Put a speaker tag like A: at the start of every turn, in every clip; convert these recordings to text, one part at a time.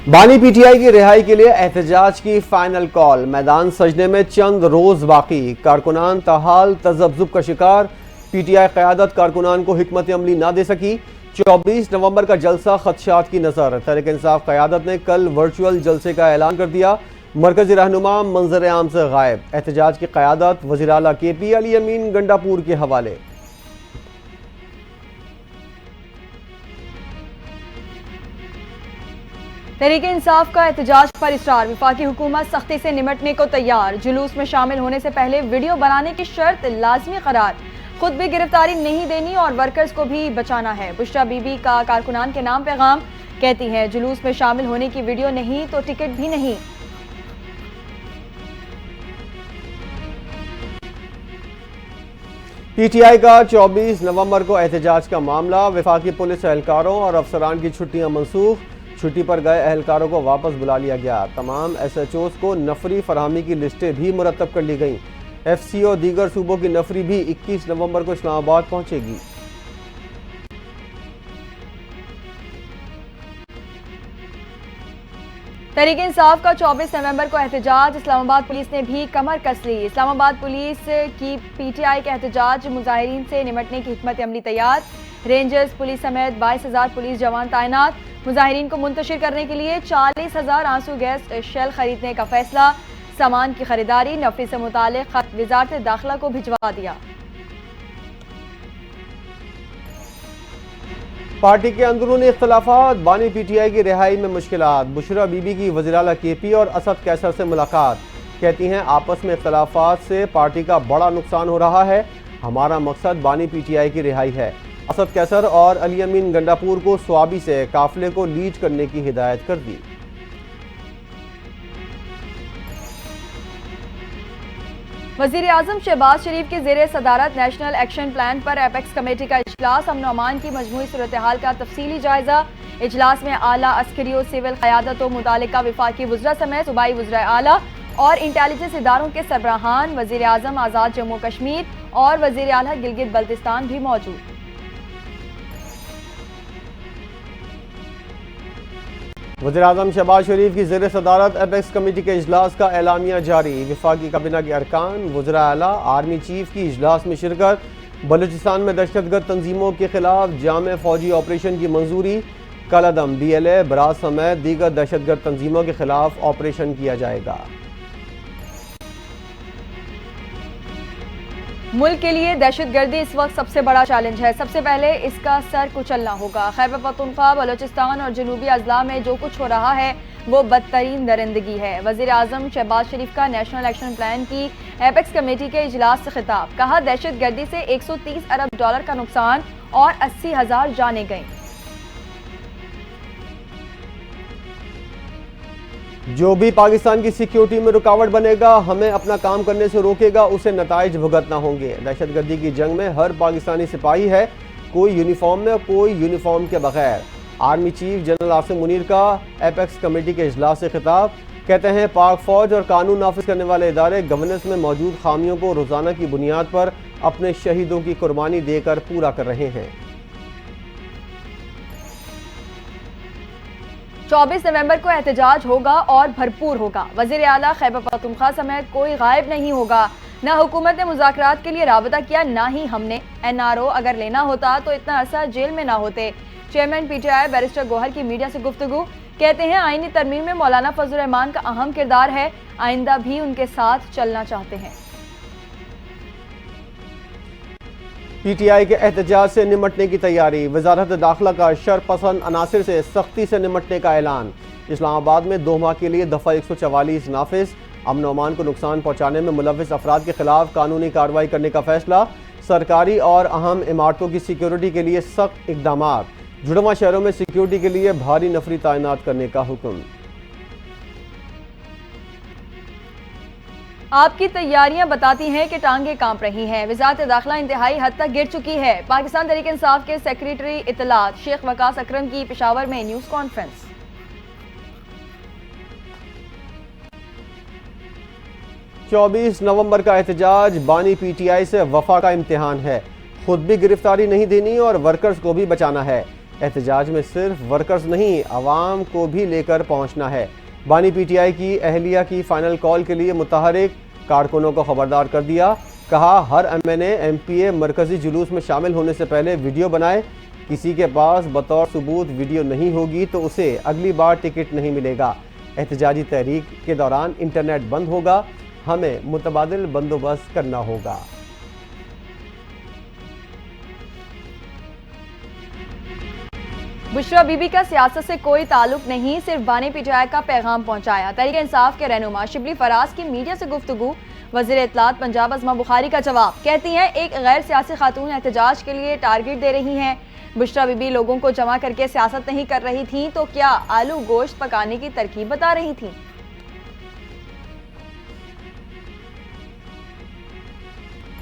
A: بانی پی ٹی آئی کی رہائی کے لیے احتجاج کی فائنل کال، میدان سجنے میں چند روز باقی، کارکنان تاحال تذبذب کا شکار، پی ٹی آئی قیادت کارکنان کو حکمت عملی نہ دے سکی۔ 24 نومبر کا جلسہ خدشات کی نظر، تحریک انصاف قیادت نے کل ورچوئل جلسے کا اعلان کر دیا، مرکزی رہنما منظر عام سے غائب، احتجاج کی قیادت وزیر اعلیٰ کے پی علی امین گنڈاپور کے حوالے۔
B: تحریک انصاف کا احتجاج پر اصرار، وفاقی حکومت سختی سے نمٹنے کو تیار، جلوس میں شامل ہونے سے پہلے ویڈیو بنانے کی شرط لازمی قرار، خود بھی گرفتاری نہیں دینی اور ورکرز کو بھی بچانا ہے۔ بشرا بی بی کا کارکنان کے نام پیغام، کہتی ہیں جلوس میں شامل ہونے کی ویڈیو نہیں تو ٹکٹ بھی نہیں۔
A: پی ٹی آئی کا 24 نومبر کو احتجاج کا معاملہ، وفاقی پولیس اہلکاروں اور افسران کی چھٹیاں منسوخ، چھٹی پر گئے اہلکاروں کو واپس بلا لیا گیا، تمام ایس ایچ اوز کو نفری فراہمی کی لسٹیں بھی مرتب کر لی گئیں، ایف سی او دیگر صوبوں کی نفری بھی 21 نومبر کو اسلام آباد پہنچے گی۔
B: تحریک انصاف کا 24 نومبر کو احتجاج، اسلام آباد پولیس نے بھی کمر کس لی، اسلام آباد پولیس کی پی ٹی آئی کے احتجاج مظاہرین سے نمٹنے کی حکمت عملی تیار، رینجرز پولیس سمیت 22,000 پولیس جوان تعینات، مظاہرین کو منتشر کرنے کے لیے 40,000 آنسو گیس شیل خریدنے کا فیصلہ، سامان کی خریداری، نفری سے متعلق خط وزارت داخلہ کو بھجوا دیا۔
A: پارٹی کے اندرونی اختلافات، بانی پی ٹی آئی کی رہائی میں مشکلات، بشرا بی بی کی وزیر اعلیٰ کے پی اور اسد کیسر سے ملاقات، کہتی ہیں آپس میں اختلافات سے پارٹی کا بڑا نقصان ہو رہا ہے، ہمارا مقصد بانی پی ٹی آئی کی رہائی ہے۔ اسد کیسر اور علی امین گنڈاپور کو سوابی سے قافلے کو لیڈ کرنے کی ہدایت کر دی۔
B: وزیر اعظم شہباز شریف کی زیر صدارت نیشنل ایکشن پلان پر ایپیکس کمیٹی کا اجلاس، امن و امان کی مجموعی صورتحال کا تفصیلی جائزہ، اجلاس میں اعلیٰ عسکری و سول قیادت و متعلقہ وفاقی وزراء سمیت صوبائی وزرائے اعلیٰ اور انٹیلیجنس اداروں کے سربراہان، وزیر اعظم آزاد جموں کشمیر اور وزیر اعلیٰ گلگت بلتستان بھی موجود۔
A: وزیر اعظم شہباز شریف کی زیر صدارت ایپیکس کمیٹی کے اجلاس کا اعلامیہ جاری، وفاقی کابینہ کے ارکان، وزراء اعلیٰ، آرمی چیف کی اجلاس میں شرکت، بلوچستان میں دہشت گرد تنظیموں کے خلاف جامع فوجی آپریشن کی منظوری، کالعدم بی ایل اے براز سمیت دیگر دہشت گرد تنظیموں کے خلاف آپریشن کیا جائے گا۔
B: ملک کے لیے دہشت گردی اس وقت سب سے بڑا چیلنج ہے، سب سے پہلے اس کا سر کچلنا ہوگا۔ خیبر پختونخوا، بلوچستان اور جنوبی اضلاع میں جو کچھ ہو رہا ہے وہ بدترین درندگی ہے۔ وزیر اعظم شہباز شریف کا نیشنل ایکشن پلان کی ایپیکس کمیٹی کے اجلاس سے خطاب، کہا دہشت گردی سے 130 ارب ڈالر کا نقصان اور 80,000 جانیں گئیں۔
A: جو بھی پاکستان کی سیکیورٹی میں رکاوٹ بنے گا، ہمیں اپنا کام کرنے سے روکے گا، اسے نتائج بھگتنا ہوں گے۔ دہشت گردی کی جنگ میں ہر پاکستانی سپاہی ہے، کوئی یونیفارم میں، کوئی یونیفارم کے بغیر۔ Army chief general Asim Munir کا ایپیکس کمیٹی کے اجلاس سے خطاب، کہتے ہیں پاک فوج اور قانون نافذ کرنے والے ادارے گورننس میں موجود خامیوں کو روزانہ کی بنیاد پر اپنے شہیدوں کی قربانی دے کر پورا کر رہے ہیں۔
B: 24 نومبر کو احتجاج ہوگا اور بھرپور ہوگا، وزیر اعلیٰ خیبر پختونخوا سمیت کوئی غائب نہیں ہوگا، نہ حکومت نے مذاکرات کے لیے رابطہ کیا، نہ ہی ہم نے۔ این آر او اگر لینا ہوتا تو اتنا عرصہ جیل میں نہ ہوتے۔ Chairman P T I barrister Gohar کی میڈیا سے گفتگو، کہتے ہیں آئینی ترمیم میں مولانا فضل الرحمان کا اہم کردار ہے، آئندہ بھی ان کے ساتھ چلنا چاہتے ہیں۔
A: پی ٹی آئی کے احتجاج سے نمٹنے کی تیاری، وزارت داخلہ کا شر پسند عناصر سے سختی سے نمٹنے کا اعلان، اسلام آباد میں 2 ماہ کے لیے دفعہ 144 نافذ، امن و امان کو نقصان پہنچانے میں ملوث افراد کے خلاف قانونی کارروائی کرنے کا فیصلہ، سرکاری اور اہم عمارتوں کی سیکیورٹی کے لیے سخت اقدامات، جڑواں شہروں میں سیکیورٹی کے لیے بھاری نفری تعینات کرنے کا حکم۔
B: آپ کی تیاریاں بتاتی ہیں کہ ٹانگیں کانپ رہی ہیں، وزارت داخلہ انتہائی حد تک گر چکی ہے، پاکستان تحریک انصاف کے سیکریٹری اطلاعات شیخ وقاص اکرم کی پشاور میں نیوز کانفرنس۔
A: 24 نومبر کا احتجاج، بانی پی ٹی آئی سے وفا کا امتحان ہے، خود بھی گرفتاری نہیں دینی اور ورکرز کو بھی بچانا ہے۔ احتجاج میں صرف ورکرز نہیں، عوام کو بھی لے کر پہنچنا ہے۔ بانی پی ٹی آئی کی اہلیہ کی فائنل کال کے لیے متحرک کارکنوں کو خبردار کر دیا، کہا ہر M N A M P A مرکزی جلوس میں شامل ہونے سے پہلے ویڈیو بنائے، کسی کے پاس بطور ثبوت ویڈیو نہیں ہوگی تو اسے اگلی بار ٹکٹ نہیں ملے گا۔ احتجاجی تحریک کے دوران انٹرنیٹ بند ہوگا، ہمیں متبادل بندوبست کرنا ہوگا۔
B: بشرا بی بی کا سیاست سے کوئی تعلق نہیں، صرف بانی پی ٹی آئی کا پیغام پہنچایا۔ تحریک انصاف کے رہنما شبلی فراز کی میڈیا سے گفتگو، وزیر اطلاعات پنجاب عظمیٰ بخاری کا جواب، کہتی ہیں ایک غیر سیاسی خاتون احتجاج کے لیے ٹارگٹ دے رہی ہیں۔ بشرا بی بی لوگوں کو جمع کر کے سیاست نہیں کر رہی تھیں تو کیا آلو گوشت پکانے کی ترکیب بتا رہی تھیں؟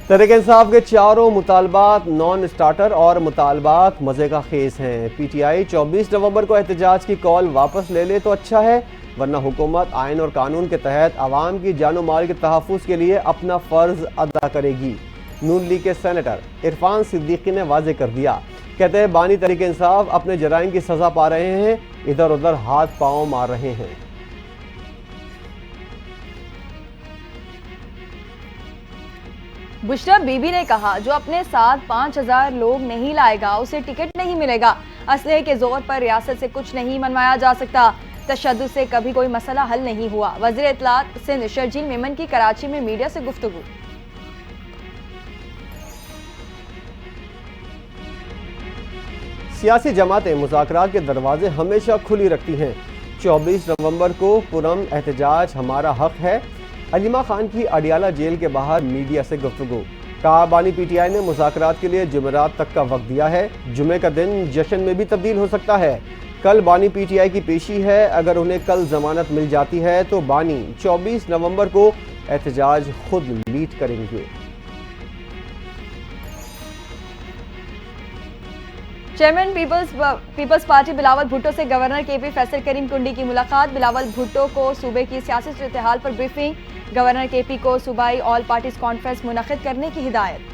A: تحریک انصاف کے چاروں مطالبات نان اسٹارٹر اور مطالبات مزے کا خیز ہیں۔ پی ٹی آئی 24 نومبر کو احتجاج کی کال واپس لے لے تو اچھا ہے، ورنہ حکومت آئین اور قانون کے تحت عوام کی جان و مال کے تحفظ کے لیے اپنا فرض ادا کرے گی۔ نون لیگ کے سینیٹر عرفان صدیقی نے واضح کر دیا، کہتے ہیں بانی تحریک انصاف اپنے جرائم کی سزا پا رہے ہیں، ادھر ادھر ہاتھ پاؤں مار رہے ہیں۔
B: بشرا بی بی نے کہا جو اپنے ساتھ 5000 لوگ نہیں لائے گا اسے ٹکٹ نہیں ملے گا۔ اسلحے کے زور پر ریاست سے کچھ نہیں منوایا جا سکتا، تشدد سے کبھی کوئی مسئلہ حل نہیں ہوا۔ وزیر اطلاعات سندھ شرجیل میمن کی کراچی میں میڈیا سے گفتگو۔
A: سیاسی جماعتیں مذاکرات کے دروازے ہمیشہ کھلی رکھتی ہیں۔ 24 نومبر کو پرامن احتجاج ہمارا حق ہے۔ علیمہ خان کی اڈیالہ جیل کے باہر میڈیا سے گفتگو، کہا بانی پی ٹی آئی نے مذاکرات کے لیے جمعرات تک کا وقت دیا ہے، جمعے کا دن جشن میں بھی تبدیل ہو سکتا ہے۔ کل بانی پی ٹی آئی کی پیشی ہے، اگر انہیں کل ضمانت مل جاتی ہے تو بانی 24 نومبر کو احتجاج خود لیڈ کریں گے۔
B: چیئرمین پیپلز پارٹی بلاول بھٹو سے گورنر کے پی فیصل کریم کنڈی کی ملاقات، بلاول بھٹو کو صوبے کی سیاسی صورتحال پر بریفنگ، گورنر کے پی کو صوبائی آل پارٹیز کانفرنس منعقد کرنے کی ہدایت۔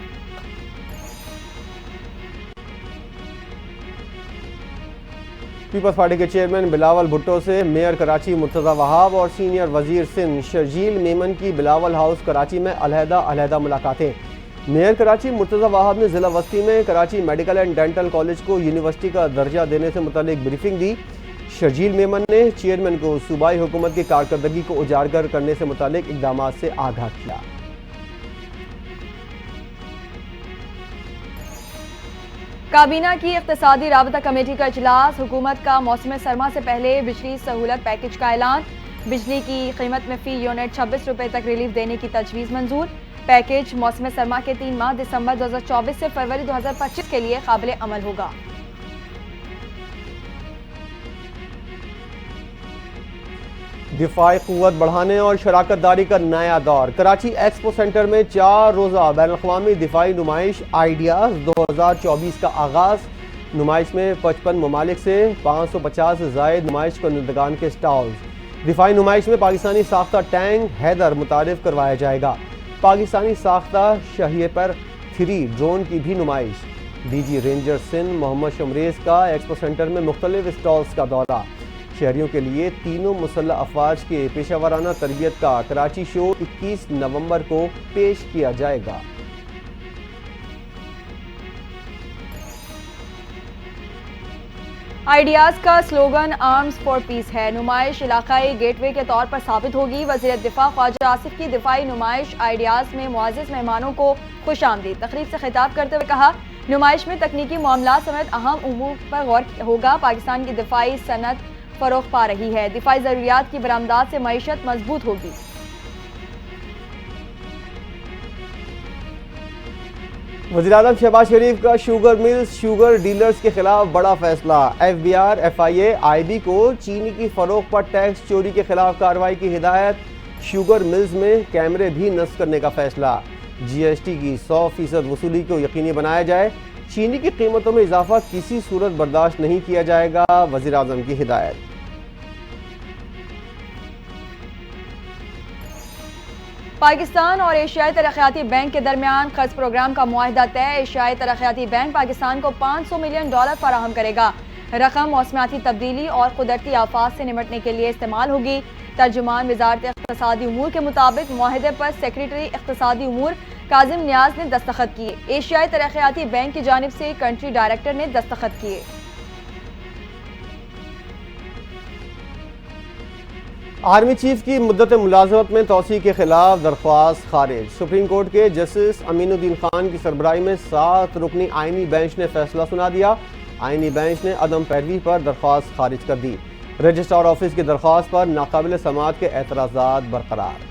A: پیپلز پارٹی کے چیئرمین بلاول بھٹو سے میئر کراچی مرتضی وہاب اور سینئر وزیر سندھ شرجیل میمن کی بلاول ہاؤس کراچی میں علیحدہ ملاقاتیں۔ میئر کراچی مرتضی وہاب نے ضلع وسطی میں Karachi medical and dental college کو یونیورسٹی کا درجہ دینے سے متعلق بریفنگ دی۔ شرجیل میمن نے چیئرمین کو صوبائی حکومت کی کارکردگی کو اجاگر کرنے سے متعلق اقدامات سے آگاہ کیا۔
B: کابینہ کی اقتصادی رابطہ کمیٹی کا اجلاس، حکومت کا موسم سرما سے پہلے بجلی سہولت پیکج کا اعلان، بجلی کی قیمت میں فی یونٹ 26 روپے تک ریلیف دینے کی تجویز منظور۔ پیکج موسم سرما کے 3 ماہ دسمبر 2024 سے فروری 2025 کے لیے قابل عمل ہوگا۔
A: دفاعی قوت بڑھانے اور شراکت داری کا نیا دور، کراچی ایکسپو سینٹر میں 4 روزہ بین الاقوامی دفاعی نمائش آئیڈیاز 2024 کا آغاز۔ نمائش میں 55 ممالک سے 550 سے زائد نمائش کنندگان کے سٹالز۔ دفاعی نمائش میں پاکستانی ساختہ ٹینک حیدر متعارف کروایا جائے گا، پاکستانی ساختہ شاہپر 3 ڈرون کی بھی نمائش۔ ڈی جی رینجر سندھ محمد شمریز کا ایکسپو سینٹر میں مختلف سٹالز کا دورہ۔ شہریوں کے لیے تینوں مسلح افواج کے پیشہ ورانہ تربیت کا کراچی شو 21 نومبر کو پیش کیا جائے گا۔
B: آئیڈیاز کا سلوگن آرمز فار پیس ہے، نمائش علاقائی گیٹ وے کے طور پر ثابت ہوگی۔ وزیر دفاع خواجہ آصف کی دفاعی نمائش آئیڈیاز میں معزز مہمانوں کو خوش آمدید۔ تقریب سے خطاب کرتے ہوئے کہا، نمائش میں تکنیکی معاملات سمیت اہم امور پر غور ہوگا۔ پاکستان کی دفاعی صنعت فروغ پا رہی ہے، دفاعی ضروریات کی برآمدات سے معیشت مضبوط ہوگی۔
A: وزیراعظم شہباز شریف کا شوگر ملز شوگر ڈیلرز کے خلاف بڑا فیصلہ، F B R F I A I B کو چینی کی فروخت پر ٹیکس چوری کے خلاف کارروائی کی ہدایت، شوگر ملز میں کیمرے بھی نصب کرنے کا فیصلہ، جی ایس ٹی کی 100% وصولی کو یقینی بنایا جائے، چینی کی قیمتوں میں اضافہ کسی صورت برداشت نہیں کیا جائے گا، وزیراعظم کی ہدایت۔
B: پاکستان اور ایشیائی ترقیاتی بینک کے درمیان قرض پروگرام کا معاہدہ طے، ایشیائی ترقیاتی بینک پاکستان کو $500 ملین فراہم کرے گا۔ رقم موسمیاتی تبدیلی اور قدرتی آفات سے نمٹنے کے لیے استعمال ہوگی۔ ترجمان وزارت اقتصادی امور کے مطابق معاہدے پر سیکریٹری اقتصادی امور کاظم نیاز نے دستخط کیے۔ ایشیائی ترقیاتی بینک کی جانب سے کنٹری ڈائریکٹر نے دستخط کیے۔
A: آرمی چیف کی مدت ملازمت میں توسیع کے خلاف درخواست خارج۔ سپریم کورٹ کے جسٹس امین الدین خان کی سربراہی میں 7 رکنی آئینی بینچ نے فیصلہ سنا دیا۔ آئینی بینچ نے عدم پیروی پر درخواست خارج کر دی۔ رجسٹرار آفس کی درخواست پر ناقابل سماعت کے اعتراضات برقرار۔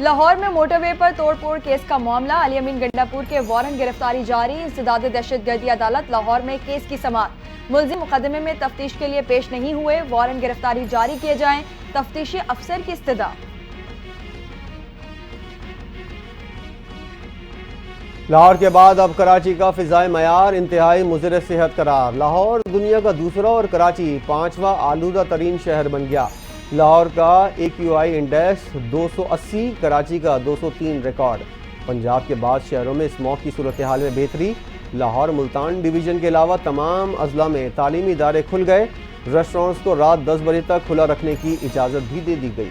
B: لاہور میں موٹر وے پر توڑ پھوڑ کیس کا معاملہ، علی امین گنڈا پور کے وارنٹ گرفتاری جاری۔ انسداد دہشت گردی عدالت لاہور میں کیس کی سماعت، ملزم مقدمے میں تفتیش کے لیے پیش نہیں ہوئے، وارنٹ گرفتاری جاری کیے جائیں، تفتیشی افسر کی استدعا۔
A: لاہور کے بعد اب کراچی کا فضائے معیار انتہائی مضر صحت قرار۔ لاہور دنیا کا دوسرا اور کراچی 5واں آلودہ ترین شہر بن گیا۔ لاہور کا AQI انڈیکس 280، کراچی کا 203 ریکارڈ۔ پنجاب کے بعض شہروں میں اسموگ کی صورتحال میں بہتری۔ لاہور ملتان ڈویژن کے علاوہ تمام اضلاع میں تعلیمی ادارے کھل گئے۔ ریسٹورانٹس کو رات 10 بجے تک کھلا رکھنے کی اجازت بھی دے دی گئی۔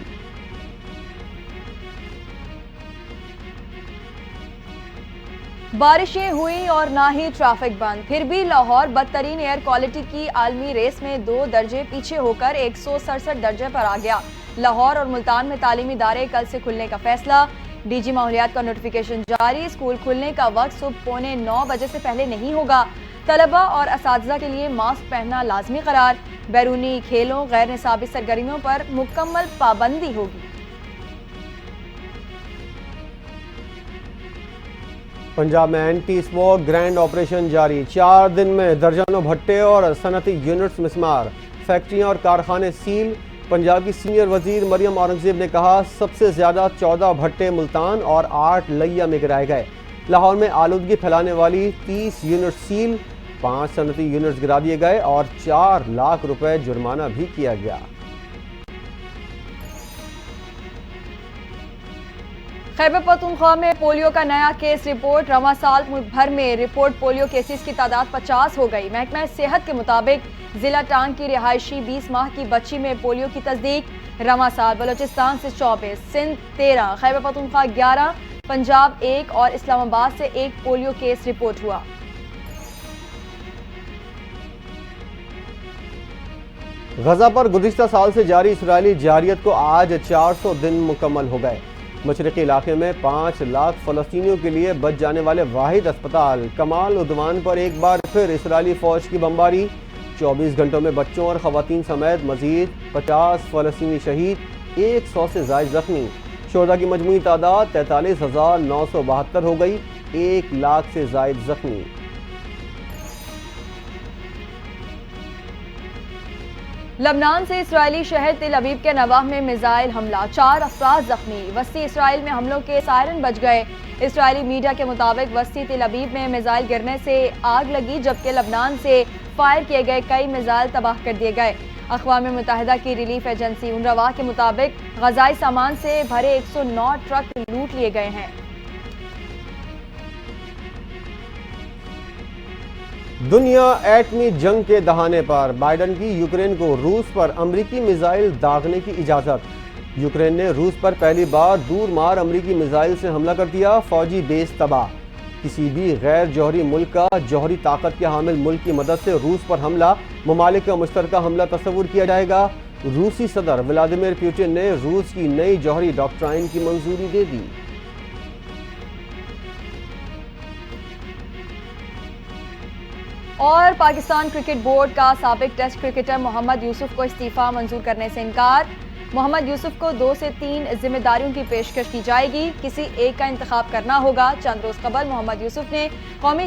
B: بارشیں ہوئیں اور نہ ہی ٹریفک بند، پھر بھی لاہور بدترین ایئر کوالٹی کی عالمی ریس میں 2 درجے پیچھے ہو کر 167 درجے پر آ گیا۔ لاہور اور ملتان میں تعلیمی ادارے کل سے کھلنے کا فیصلہ، ڈی جی ماحولیات کا نوٹیفیکیشن جاری۔ اسکول کھلنے کا وقت صبح 8:45 بجے سے پہلے نہیں ہوگا۔ طلبہ اور اساتذہ کے لیے ماسک پہننا لازمی قرار۔ بیرونی کھیلوں، غیر نصابی سرگرمیوں پر مکمل پابندی ہوگی۔
A: پنجاب میں اینٹی اسموگ گرینڈ آپریشن جاری، 4 دن میں درجنوں بھٹے اور صنعتی یونٹس مسمار، فیکٹریاں اور کارخانے سیل۔ پنجاب کی سینئر وزیر مریم اورنگزیب نے کہا سب سے زیادہ 14 بھٹے ملتان اور 8 لیا میں گرائے گئے۔ لاہور میں آلودگی پھیلانے والی 30 یونٹ سیل، 5 صنعتی یونٹس گرا دیے گئے اور 4 لاکھ روپے جرمانہ بھی کیا گیا۔
B: خیبر پختونخوا میں پولیو کا نیا کیس رپورٹ، رواں سال ملک بھر میں رپورٹ پولیو کیسز کی تعداد 50 ہو گئی۔ محکمہ صحت کے مطابق ضلع ٹانگ کی رہائشی 20 ماہ کی بچی میں پولیو کی تصدیق۔ رواں سال بلوچستان سے 24، سندھ 13، خیبر پختونخوا 11، پنجاب 1 اور اسلام آباد سے 1 پولیو کیس رپورٹ ہوا۔
A: غزہ پر گزشتہ سال سے جاری اسرائیلی جارحیت کو آج 400 دن مکمل ہو گئے۔ مشرقی علاقے میں 5 لاکھ فلسطینیوں کے لیے بچ جانے والے واحد اسپتال کمال عدوان پر ایک بار پھر اسرائیلی فوج کی بمباری۔ 24 گھنٹوں میں بچوں اور خواتین سمیت مزید 50 فلسطینی شہید، 100 سے زائد زخمی۔ شہداء کی مجموعی تعداد 43,972 ہو گئی، 1 لاکھ سے زائد زخمی۔
B: لبنان سے اسرائیلی شہر تل ابیب کے نواح میں میزائل حملہ، 4 افراد زخمی۔ وسطی اسرائیل میں حملوں کے سائرن بج گئے۔ اسرائیلی میڈیا کے مطابق وسطی تل ابیب میں میزائل گرنے سے آگ لگی، جبکہ لبنان سے فائر کیے گئے کئی میزائل تباہ کر دیے گئے۔ اقوام متحدہ کی ریلیف ایجنسی اونروا کے مطابق غذائی سامان سے بھرے 109 ٹرک لوٹ لیے گئے ہیں۔
A: دنیا ایٹمی جنگ کے دہانے پر، بائیڈن کی یوکرین کو روس پر امریکی میزائل داغنے کی اجازت۔ یوکرین نے روس پر پہلی بار دور مار امریکی میزائل سے حملہ کر دیا، فوجی بیس تباہ۔ کسی بھی غیر جوہری ملک کا جوہری طاقت کے حامل ملک کی مدد سے روس پر حملہ ممالک کا مشترکہ حملہ تصور کیا جائے گا۔ روسی صدر ولادیمیر پوٹن نے روس کی نئی جوہری ڈاکٹرائن کی منظوری دے دی۔
B: اور پاکستان کرکٹ بورڈ کا سابق ٹیسٹ کرکٹر محمد یوسف کو استعفیٰ منظور کرنے سے انکار۔ محمد یوسف کو 2 سے 3 ذمہ داریوں کی پیشکش کی جائے گی، کسی ایک کا انتخاب کرنا ہوگا۔ چند روز قبل محمد یوسف نے قومی